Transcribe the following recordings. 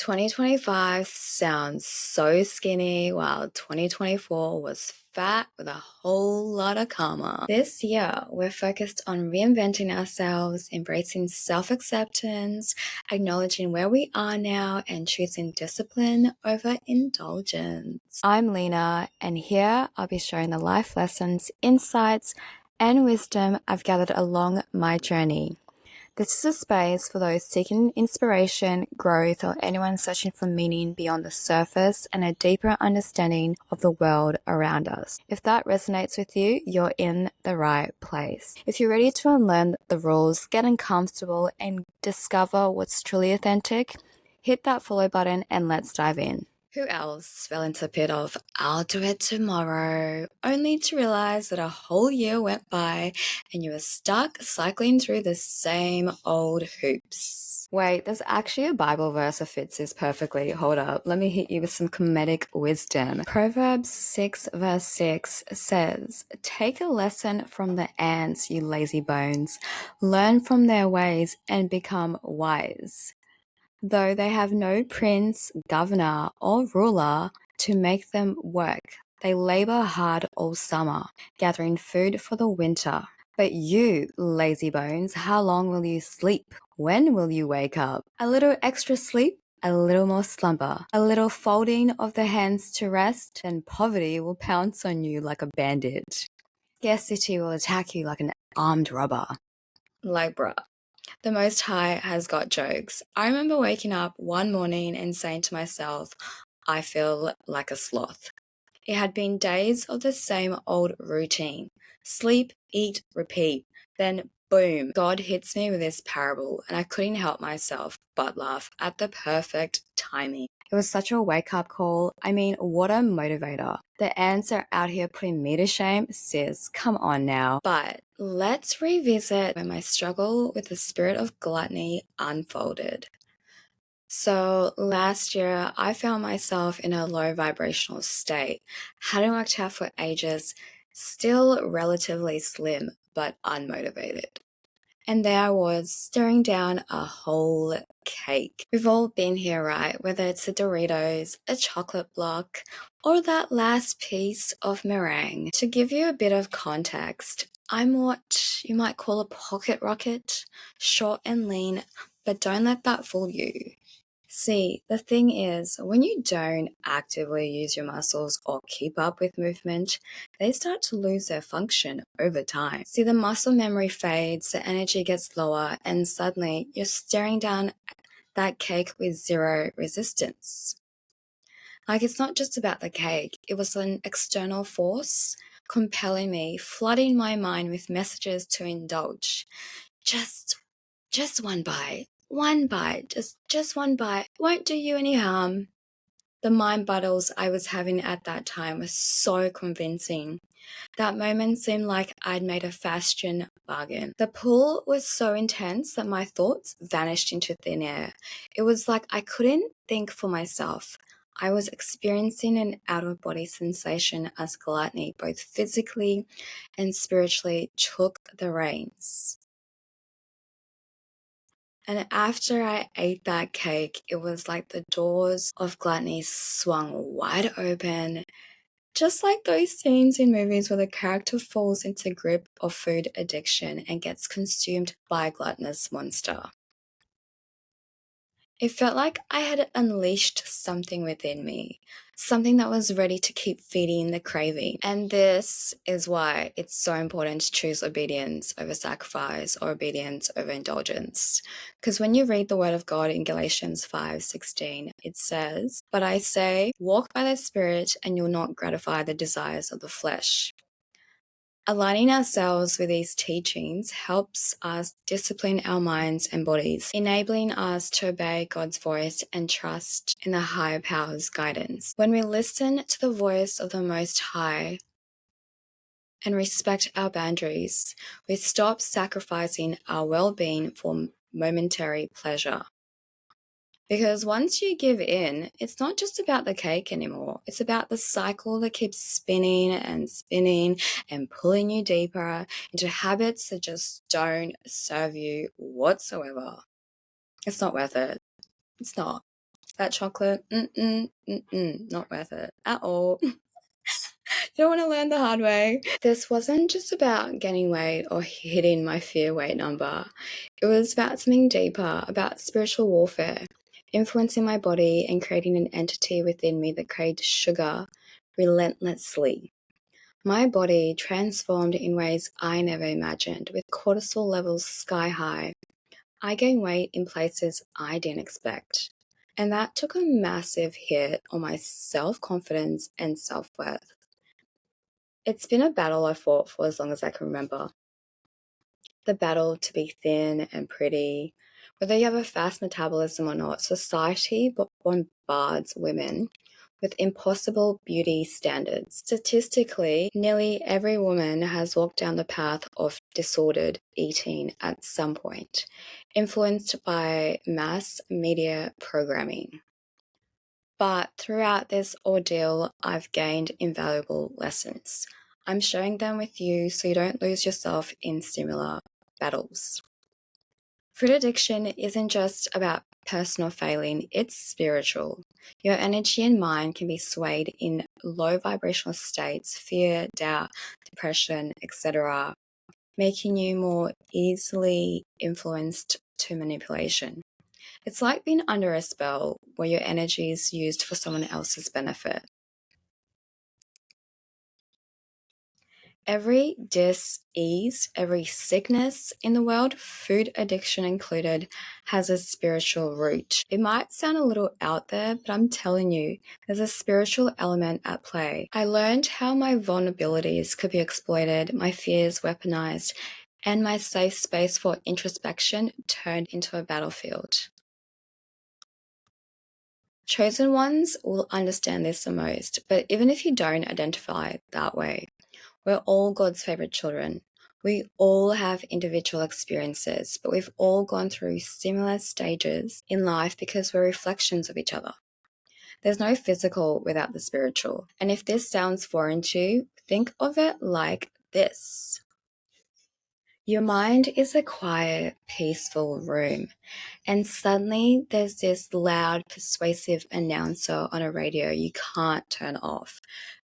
2025 sounds so skinny, while 2024 was fat with a whole lot of karma. This year, we're focused on reinventing ourselves, embracing self-acceptance, acknowledging where we are now, and choosing discipline over indulgence. I'm Lena, and here I'll be sharing the life lessons, insights, and wisdom I've gathered along my journey. This is a space for those seeking inspiration, growth, or anyone searching for meaning beyond the surface and a deeper understanding of the world around us. If that resonates with you, you're in the right place. If you're ready to unlearn the rules, get uncomfortable, and discover what's truly authentic, hit that follow button and let's dive in. Who else fell into the pit of, I'll do it tomorrow, only to realize that a whole year went by and you were stuck cycling through the same old hoops? Wait, there's actually a Bible verse that fits this perfectly. Hold up, let me hit you with some comedic wisdom. Proverbs 6 verse 6 says, "Take a lesson from the ants, you lazy bones. Learn from their ways and become wise. Though they have no prince, governor, or ruler to make them work, they labor hard all summer, gathering food for the winter. But you, lazy bones, how long will you sleep? When will you wake up? A little extra sleep, a little more slumber, a little folding of the hands to rest, and poverty will pounce on you like a bandit. Scarcity will attack you like an armed robber." Like, bruh. The Most High has got jokes. I remember waking up one morning and saying to myself, I feel like a sloth. It had been days of the same old routine. Sleep, eat, repeat. Then, boom, God hits me with this parable, and I couldn't help myself but laugh at the perfect timing. It was such a wake-up call. I mean, what a motivator. The ants are out here putting me to shame. Sis, come on now. But let's revisit when my struggle with the spirit of gluttony unfolded. So last year, I found myself in a low vibrational state. Hadn't worked out for ages, still relatively slim, but unmotivated. And there I was, staring down a whole cake. We've all been here, right? Whether it's the Doritos, a chocolate block, or that last piece of meringue. To give you a bit of context, I'm what you might call a pocket rocket, short and lean, but don't let that fool you. See, the thing is, when you don't actively use your muscles or keep up with movement, they start to lose their function over time. See, the muscle memory fades, the energy gets lower, and suddenly you're staring down that cake with zero resistance. Like, it's not just about the cake, it was an external force compelling me, flooding my mind with messages to indulge. Just one bite. One bite, just one bite, won't do you any harm. The mind battles I was having at that time were so convincing. That moment seemed like I'd made a fashion bargain. The pull was so intense that my thoughts vanished into thin air. It was like I couldn't think for myself. I was experiencing an out-of-body sensation as gluttony, both physically and spiritually, took the reins. And after I ate that cake, it was like the doors of gluttony swung wide open, just like those scenes in movies where the character falls into grip of food addiction and gets consumed by a gluttonous monster. It felt like I had unleashed something within me, something that was ready to keep feeding the craving. And this is why it's so important to choose obedience over sacrifice or obedience over indulgence. Because when you read the word of God in Galatians 5:16, it says, "But I say, walk by the Spirit and you'll not gratify the desires of the flesh." Aligning ourselves with these teachings helps us discipline our minds and bodies, enabling us to obey God's voice and trust in the higher power's guidance. When we listen to the voice of the Most High and respect our boundaries, we stop sacrificing our well-being for momentary pleasure. Because once you give in, it's not just about the cake anymore. It's about the cycle that keeps spinning and pulling you deeper into habits that just don't serve you whatsoever. It's not worth it. It's not. That chocolate, not worth it at all. You don't want to learn the hard way. This wasn't just about gaining weight or hitting my fear weight number. It was about something deeper, about spiritual warfare, influencing my body and creating an entity within me that craved sugar relentlessly. My body transformed in ways I never imagined, with cortisol levels sky high. I gained weight in places I didn't expect. And that took a massive hit on my self-confidence and self-worth. It's been a battle I've fought for as long as I can remember. The battle to be thin and pretty. Whether you have a fast metabolism or not, society bombards women with impossible beauty standards. Statistically, nearly every woman has walked down the path of disordered eating at some point, influenced by mass media programming. But throughout this ordeal, I've gained invaluable lessons. I'm sharing them with you so you don't lose yourself in similar battles. Food addiction isn't just about personal failing, it's spiritual. Your energy and mind can be swayed in low vibrational states, fear, doubt, depression, etc., making you more easily influenced to manipulation. It's like being under a spell where your energy is used for someone else's benefit. Every dis-ease, every sickness in the world, food addiction included, has a spiritual root. It might sound a little out there, but I'm telling you, there's a spiritual element at play. I learned how my vulnerabilities could be exploited, my fears weaponized, and my safe space for introspection turned into a battlefield. Chosen ones will understand this the most, but even if you don't identify that way, we're all God's favorite children. We all have individual experiences, but we've all gone through similar stages in life because we're reflections of each other. There's no physical without the spiritual. And if this sounds foreign to you, think of it like this. Your mind is a quiet, peaceful room, and suddenly there's this loud, persuasive announcer on a radio you can't turn off,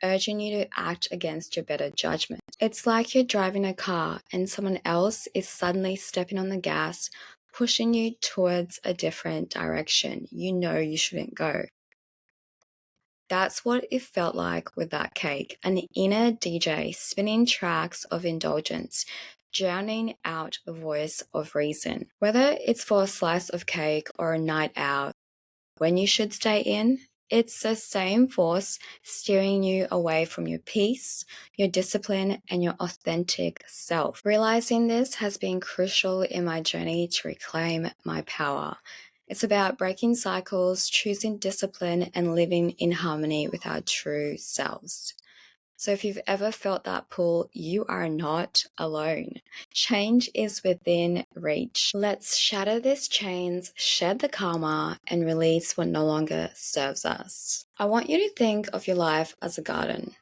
urging you to act against your better judgment. It's like you're driving a car and someone else is suddenly stepping on the gas, pushing you towards a different direction you know you shouldn't go. That's what it felt like with that cake, an inner DJ spinning tracks of indulgence, drowning out the voice of reason. Whether it's for a slice of cake or a night out, when you should stay in, it's the same force steering you away from your peace, your discipline, and your authentic self. Realizing this has been crucial in my journey to reclaim my power. It's about breaking cycles, choosing discipline, and living in harmony with our true selves. So if you've ever felt that pull, you are not alone. Change is within reach. Let's shatter these chains, shed the karma, and release what no longer serves us. I want you to think of your life as a garden,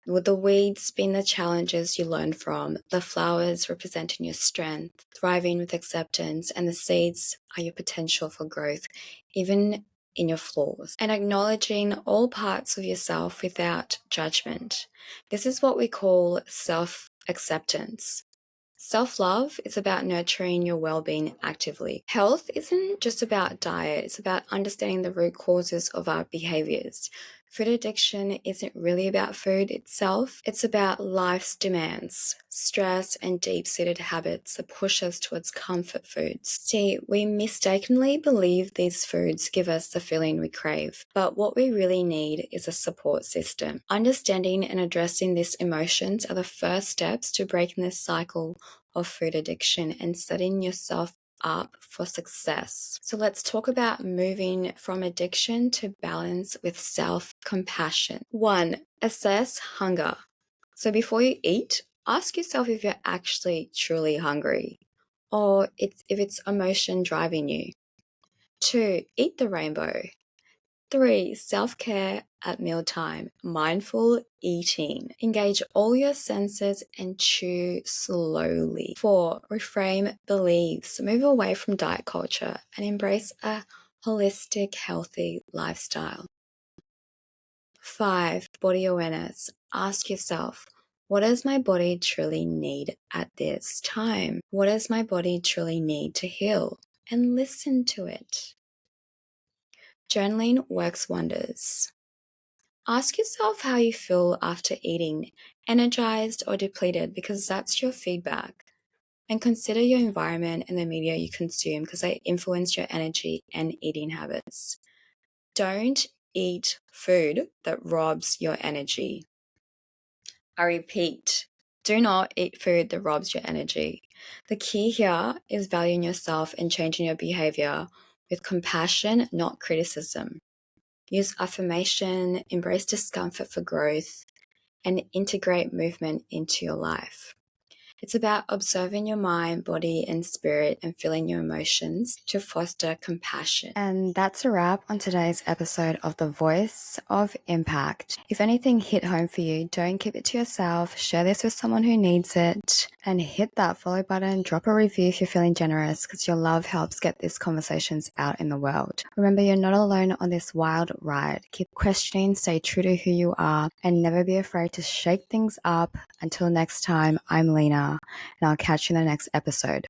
with the weeds being the challenges you learn from, the flowers representing your strength, thriving with acceptance, and the seeds are your potential for growth, even in your flaws, and acknowledging all parts of yourself without judgment. This is what we call self-acceptance. Self-love is about nurturing your well-being actively. Health isn't just about diet, it's about understanding the root causes of our behaviors. Food addiction isn't really about food itself, it's about life's demands, stress, and deep-seated habits that push us towards comfort foods. See, we mistakenly believe these foods give us the feeling we crave, but what we really need is a support system. Understanding and addressing these emotions are the first steps to breaking this cycle of food addiction and setting yourself up for success. So let's talk about moving from addiction to balance with self-compassion. 1. Assess hunger. So before you eat, ask yourself if you're actually truly hungry or if it's emotion driving you. 2. Eat the rainbow. 3. Self-care at mealtime. Mindful eating. Engage all your senses and chew slowly. 4. Reframe beliefs. Move away from diet culture and embrace a holistic, healthy lifestyle. 5. Body awareness. Ask yourself, what does my body truly need at this time? What does my body truly need to heal? And listen to it. Journaling works wonders. Ask yourself how you feel after eating, energized or depleted, because that's your feedback. And consider your environment and the media you consume, because they influence your energy and eating habits. Don't eat food that robs your energy. I repeat, do not eat food that robs your energy. The key here is valuing yourself and changing your behavior with compassion, not criticism. Use affirmation, embrace discomfort for growth, and integrate movement into your life. It's about observing your mind, body, and spirit and feeling your emotions to foster compassion. And that's a wrap on today's episode of The Voice of Impact. If anything hit home for you, don't keep it to yourself. Share this with someone who needs it. And hit that follow button. Drop a review if you're feeling generous, because your love helps get these conversations out in the world. Remember, you're not alone on this wild ride. Keep questioning, stay true to who you are, and never be afraid to shake things up. Until next time, I'm Lena, and I'll catch you in the next episode.